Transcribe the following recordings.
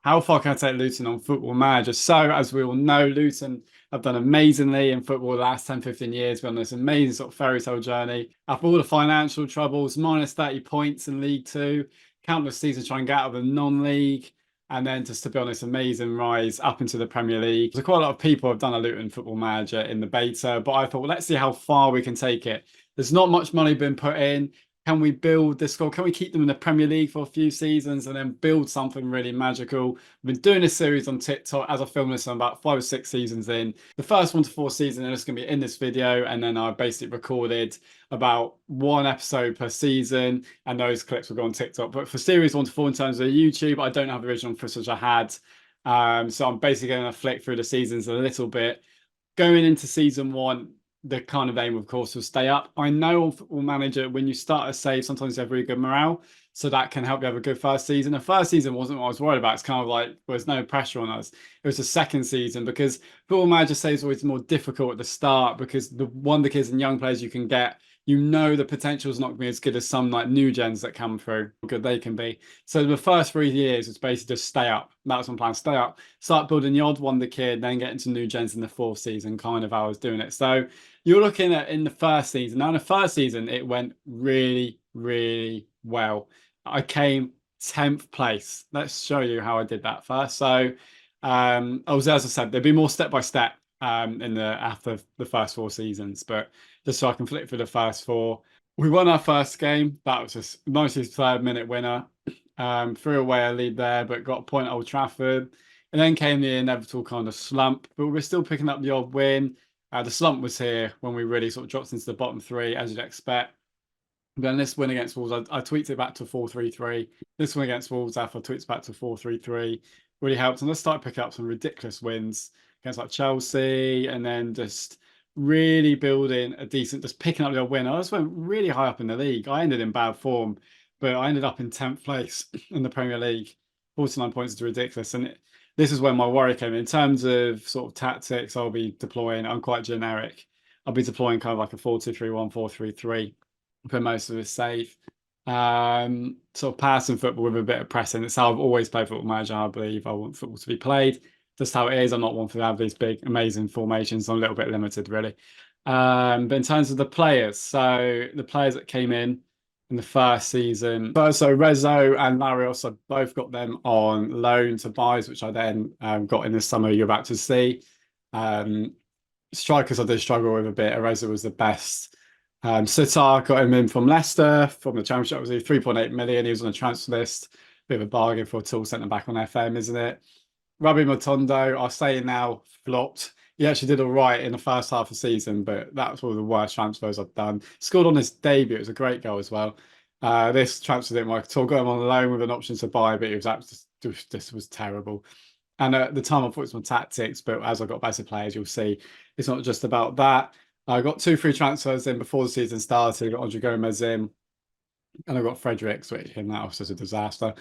how far can I take Luton on Football Manager? So, as we all know, Luton have done amazingly in football the last 10, 15 years. We're on this amazing sort of fairy tale journey. After all the financial troubles, minus 30 points in League Two, countless seasons trying to get out of the non-league, and then just to be honest, amazing rise up into the Premier League. So quite a lot of people have done a Luton Football Manager in the beta, but I thought, well, let's see how far we can take it. There's not much money been put in. Can we build this squad? Can we keep them in the Premier League for a few seasons and then build something really magical? I've been doing this series on TikTok as I film this. I'm about 5 or 6 seasons in. The first 1 to 4 seasons is going to be in this video, and then I basically recorded about 1 episode per season, and those clips will go on TikTok. But for series 1 to 4 in terms of YouTube, I don't have the original footage I had. So I'm basically going to flick through the seasons a little bit. Going into season 1, the kind of aim, of course, will stay up. I know on Football Manager, when you start a save, sometimes you have really good morale. So that can help you have a good first season. The first season wasn't what I was worried about. It's kind of like there's no pressure on us. It was the second season because Football Manager saves always more difficult at the start because the wonder kids and young players you can get, you know the potential is not going to be as good as some like new gens that come through, how good they can be. So the first 3 years was basically just stay up. That was my plan, stay up, start building the odd wonder kid, then get into new gens in the 4th season, kind of how I was doing it. So you're looking at in the first season. Now in the first season, it went really, really well. I came 10th place. Let's show you how I did that first. So as I said, there'd be more step by step in the after the first 4 seasons, but just so I can flip through the first 4. We won our first game. That was a 93rd minute winner. Threw away a lead there, but got a point at Old Trafford. And then came the inevitable kind of slump, but we're still picking up the odd win. The slump was here when we really sort of dropped into the bottom 3, as you'd expect. Then this win against Wolves, I tweaked it back to 4-3-3. This win against Wolves, after I tweaked it back to 4-3-3, really helped. And let's start picking up some ridiculous wins against like Chelsea, and then just really building a decent, just picking up the win. I just went really high up in the league. I ended in bad form, but I ended up in 10th place in the Premier League. 49 points is ridiculous. And this is where my worry came in terms of sort of tactics. I'll be deploying, I'm quite generic. I'll be deploying kind of like a 4-2-3-1, 4-3-3 for most of the safe. Sort of passing football with a bit of pressing. It's how I've always played Football Manager. I believe I want football to be played. Just how it is. I'm not one for to have these big, amazing formations. I'm a little bit limited, really. But in terms of the players, so the players that came in the first season, so Rezo and Larios, I both got them on loan to buys, which I then got in the summer you're about to see. Strikers I did struggle with a bit. Rezo was the best. Sitar got him in from Leicester from the Championship. It was 3.8 million. He was on a transfer list. Bit of a bargain for a tall centre back on FM, isn't it? Rabbi Matondo, I'll say it now, flopped. He actually did all right in the first half of the season, but that's one of the worst transfers I've done. Scored on his debut. It was a great goal as well. This transfer didn't work at all. Got him on loan with an option to buy, but it was absolutely, this was terrible. And at the time, I thought it was my tactics, but as I got better players, you'll see it's not just about that. I got 2 free transfers in before the season started. I got Andre Gomez in, and I got Fredericks, which him that was just a disaster.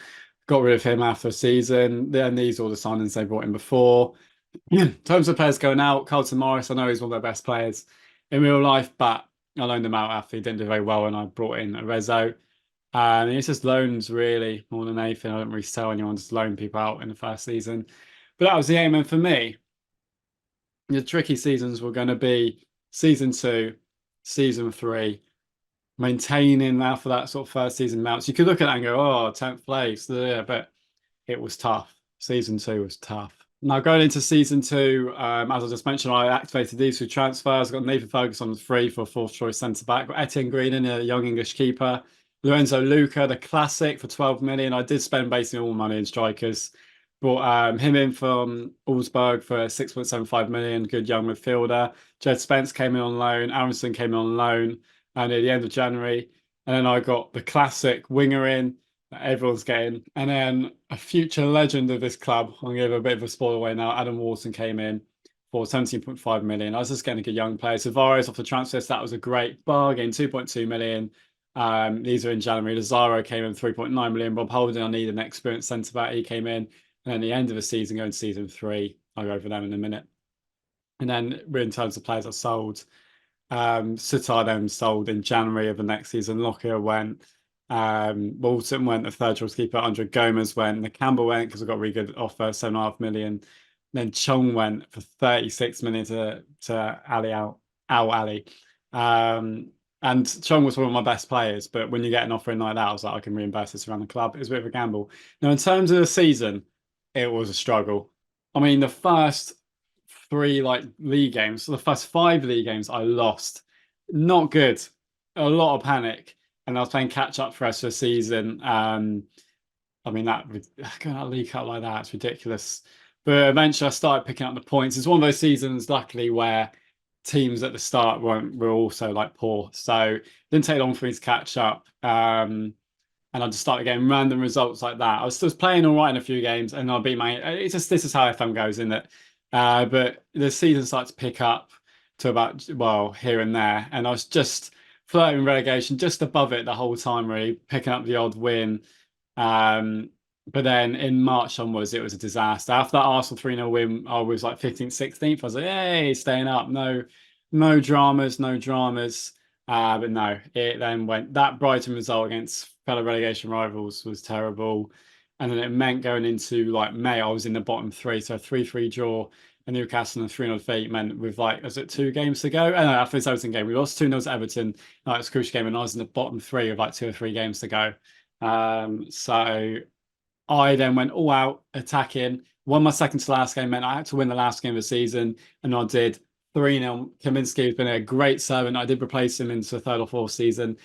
Got rid of him after a season. Then these are all the signings they brought in before. In terms of players going out, Carlton Morris, I know he's one of their best players in real life, but I loaned him out after he didn't do very well, and I brought in Arezzo. And it's just loans, really, more than anything. I don't really sell anyone, just loan people out in the first season. But that was the aim. And for me, the tricky seasons were going to be season 2, season 3, maintaining now for that sort of first season mounts. You could look at that and go, oh, 10th place, yeah, but it was tough. Season 2 was tough. Now going into season 2, as I just mentioned, I activated these 2 transfers. I got Nathan Ferguson on free for 4th choice centre back. Got Etienne Green in, a young English keeper. Lorenzo Luca, the classic, for 12 million. I did spend basically all money in strikers. Brought him in from Augsburg for 6.75 million. Good young midfielder. Jed Spence came in on loan. Aronson came in on loan, and at the end of January. And then I got the classic winger in that everyone's getting. And then a future legend of this club, I'm going to give a bit of a spoiler away now, Adam Wharton came in for 17.5 million. I was just getting a good young player. Tavares off the transfer list, that was a great bargain, 2.2 million. These are in January. Lazaro came in 3.9 million. Rob Holding, I need an experienced centre-back. He came in. And then the end of the season, going to season 3, I'll go over them in a minute. And then in terms of players I sold, Sitar then sold in January of the next season. Lockyer went. Walton went, the third choice keeper. Andre Gomez went. The Campbell went because I got a really good offer, 7.5 million. Then Chong went for 36 million to Al Ali. Um, and Chong was one of my best players, but when you get an offer in like that, I was like, I can reimburse this around the club. It was a bit of a gamble. Now, in terms of the season, it was a struggle. I mean, the first three like league games, so the first five league games, I lost. Not good. A lot of panic, and I was playing catch up for the rest of the season. I mean, that going out League Cup like that, it's ridiculous. But eventually, I started picking up the points. It's one of those seasons, luckily, where teams at the start were also like poor, so it didn't take long for me to catch up. And I just started getting random results like that. I was still playing all right in a few games, and I beat my. It's just this is how FM goes, isn't it? But the season started to pick up to about well here and there, and I was just flirting relegation, just above it the whole time, really picking up the odd win. Um, but then in March onwards, it was a disaster. After that Arsenal 3-0 win, I was like 15th, 16th. I was like, hey, staying up. No dramas, no dramas. But no, it then went that Brighton result against fellow relegation rivals was terrible. And then it meant going into like May, I was in the bottom three. So a 3-3 draw and Newcastle and 3-0 defeat meant with like, was it 2 games to go? Oh, no, after this Everton game, we lost 2-0 to Everton. Like, it's a crucial game, and I was in the bottom three with like 2 or 3 games to go. So I then went all out attacking. Won my second to last game, meant I had to win the last game of the season, and I did 3-0. Kaminsky has been a great servant. I did replace him into the third or fourth season,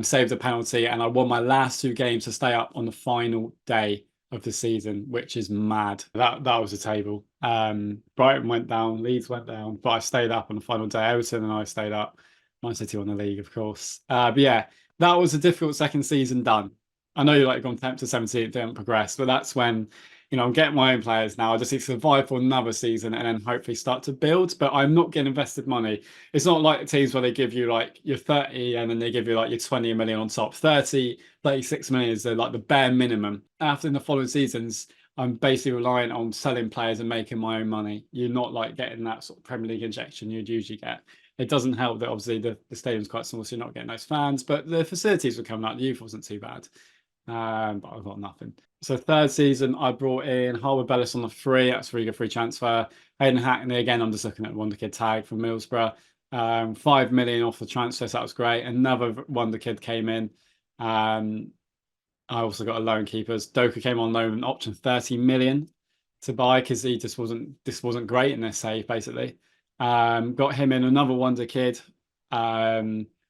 saved a penalty, and I won my last 2 games to stay up on the final day of the season, which is mad. That was a table. Brighton went down, Leeds went down, but I stayed up on the final day. Everton and I stayed up. Man City won the league, of course. But yeah, that was a difficult second season done. I know you're like gone 10th to 17th, didn't progress, but that's when, I'm getting my own players now. I just need to survive for another season and then hopefully start to build. But I'm not getting invested money. It's not like the teams where they give you like your 30 and then they give you like your 20 million on top. 30, 36 million is like the bare minimum. After in the following seasons, I'm basically relying on selling players and making my own money. You're not like getting that sort of Premier League injection you'd usually get. It doesn't help that obviously the stadium's quite small, so you're not getting those fans, but the facilities were coming out. The youth wasn't too bad. But I've got nothing. So third season, I brought in Harwood Bellis on the free. That's a really good free transfer. Hayden Hackney, again, I'm just looking at Wonder Kid tag from Middlesbrough. 5 million off the transfer, so that was great. Another Wonder Kid came in. I also got a loan keepers. Doka came on loan, an option 30 million to buy because he just wasn't great in this save, basically. Got him in another Wonder Kid.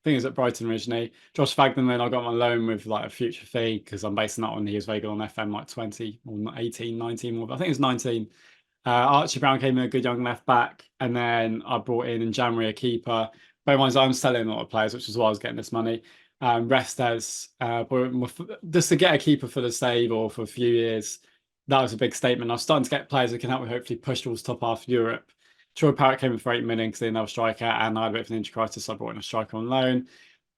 I think it was at Brighton originally. Josh Fagnan, I got my loan with like a future fee because I'm basing that on he was very good on FM like 20 or 18, 19. I think it was 19. Archie Brown came in a good young left back, and then I brought in January a keeper. Bear in mind, I'm selling a lot of players, which is why I was getting this money. Restes, just to get a keeper for the save or for a few years, that was a big statement. I was starting to get players that can help me hopefully push towards top half of Europe. Troy Parrott came in for 8 million because they didn't have a striker, and I had a bit of an injury crisis, so I brought in a striker on loan.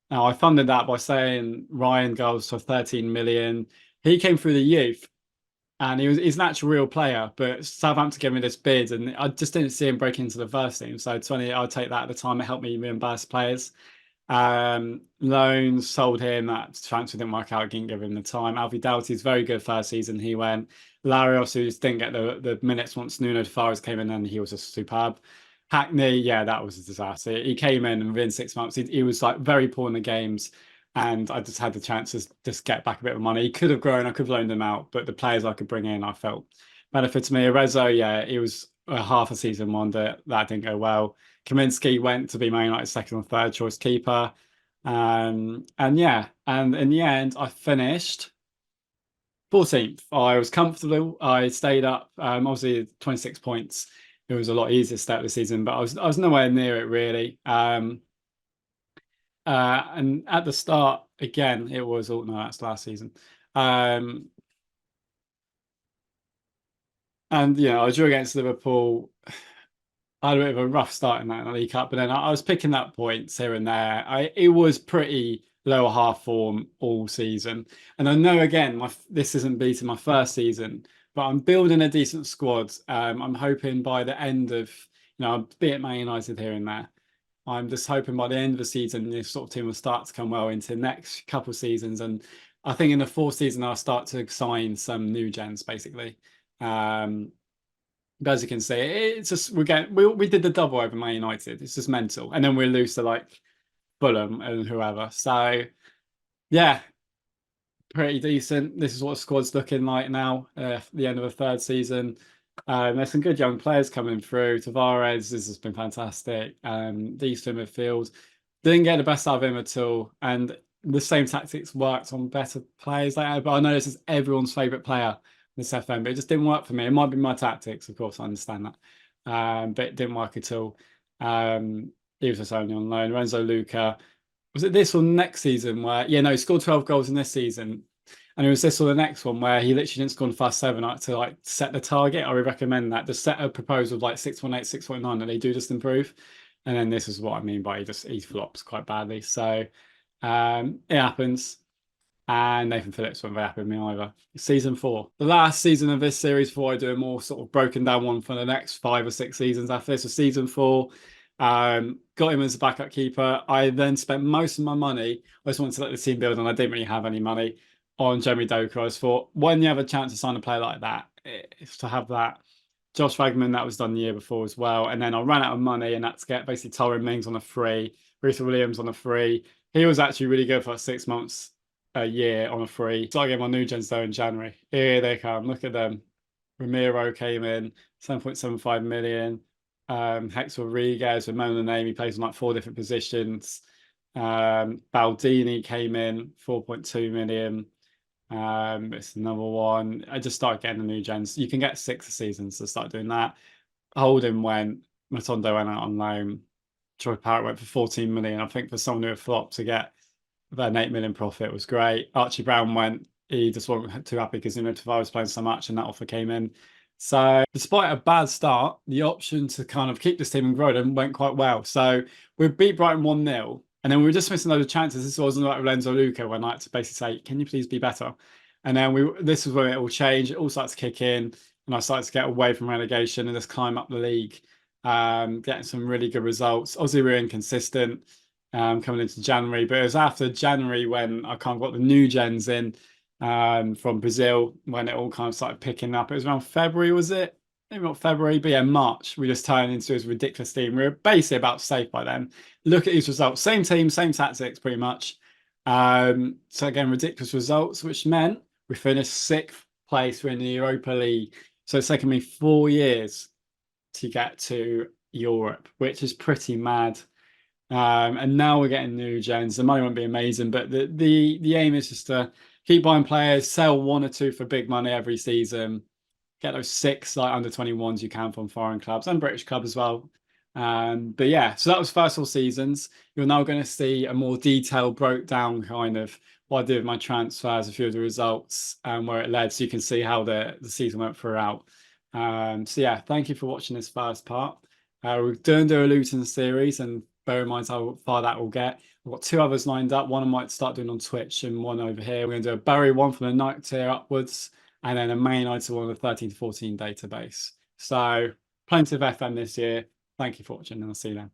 Now I funded that by saying Ryan goes for 13 million. He came through the youth, and he's an actual real player, but Southampton gave me this bid, and I just didn't see him break into the first team. So 20, I'd take that at the time. It helped me reimburse players. Loans, sold him. That transfer didn't work out. Didn't give him the time. Alfie Doughty's very good first season. He went. Larios, who just didn't get the minutes once Nuno Tavares came in, and he was just superb. Hackney, yeah, that was a disaster. He came in, and within 6 months, he was like very poor in the games, and I just had the chance to just get back a bit of money. He could have grown. I could have loaned him out, but the players I could bring in, I felt benefited me. Arezzo, yeah, he was a half a season wonder. That didn't go well. Kaminsky went to be Man United's second or third choice keeper. And yeah, and in the end, I finished 14th. I was comfortable. I stayed up. Obviously, 26 points. It was a lot easier to start the season, but I was nowhere near it really. And at the start, again, it was no, that's last season. And I drew against Liverpool. I had a bit of a rough start in that League Cup, but then I was picking up points here and there. It was pretty lower half form all season, and I know again this isn't beating my first season, but I'm building a decent squad. I'm hoping by the end of be at Man United here and there. I'm just hoping by the end of the season, this sort of team will start to come well into the next couple of seasons. And I think in the fourth season, I'll start to sign some new gens, basically. But as you can see, it's just we did the double over Man United. It's just mental, and then we're lose to like Fulham and whoever. So yeah, pretty decent. This is what the squad's looking like now. The end of the third season. There's some good young players coming through. Tavares, this has been fantastic. Decent midfield. Didn't get the best out of him at all. And the same tactics worked on better players like that. But I know this is everyone's favourite player, this FM, but it just didn't work for me. It might be my tactics, of course, I understand that. But it didn't work at all. He was just only on loan. Renzo Luca. Was it this or next season where, yeah, no, he scored 12 goals in this season. And it was this or the next one where he literally didn't score in the first 7 to like set the target. I would recommend that. Just set a proposal of like 6.8, 6.9, and they do just improve. And then this is what I mean by he flops quite badly. So it happens. And Nathan Phillips weren't very happy with me either. Season 4. The last season of this series before I do a more sort of broken down one for the next 5 or 6 seasons after this was season 4. Got him as a backup keeper. I then spent most of my money. I just wanted to let the team build, and I didn't really have any money on Jeremy Doku. I just thought, when you have a chance to sign a player like that, it's to have that. Josh Wagman, that was done the year before as well. And then I ran out of money, and that's get basically Tyrone Mings on a free, Rita Williams on a free. He was actually really good for like 6 months a year on a free. So I get my new gens though in January. Here they come. Look at them. Ramiro came in, 7.75 million. Hex Rodriguez, with Mona name, he plays on like 4 different positions. Baldini came in, 4.2 million. It's another one. I just started getting the new gens. You can get 6 a season, so start doing that. Holden went, Matondo went out on loan. Troy Parrott went for 14 million. I think for someone who had flopped to get an 8 million profit was great. Archie Brown went. He just wasn't too happy because Tavares was playing so much, and that offer came in. So despite a bad start, the option to kind of keep this team and grow them went quite well. So we beat Brighton 1-0, and then we were just missing loads of chances. This wasn't like Renzo Luca when I had to basically say, can you please be better? And then this was when it all changed. It all started to kick in, and I started to get away from relegation and just climb up the league, getting some really good results. Obviously, we were inconsistent coming into January, but it was after January when I kind of got the new gens in from Brazil, when it all kind of started picking up. It was around February, was it? Maybe not February, but yeah, March. We just turned into this ridiculous team. We were basically about safe by then. Look at these results. Same team, same tactics, pretty much. So again, ridiculous results, which meant we finished 6th place. We're in the Europa League. So it's taken me 4 years to get to Europe, which is pretty mad. And now we're getting new gens. The money won't be amazing, but the aim is just to keep buying players, sell 1 or 2 for big money every season, get those 6 like under 21s you can from foreign clubs and British clubs as well. But yeah, so that was first 4 seasons. You're now going to see a more detailed broke down kind of what I did with my transfers, a few of the results and where it led, so you can see how the season went throughout. So yeah, thank you for watching this first part. We're going to do a Luton series, and bear in mind how far that will get. We've got 2 others lined up. One I might start doing on Twitch and one over here. We're going to do a Barry one from the 9th tier upwards, and then a main item on the 13 to 14 database. So plenty of FM this year. Thank you for watching, and I'll see you then.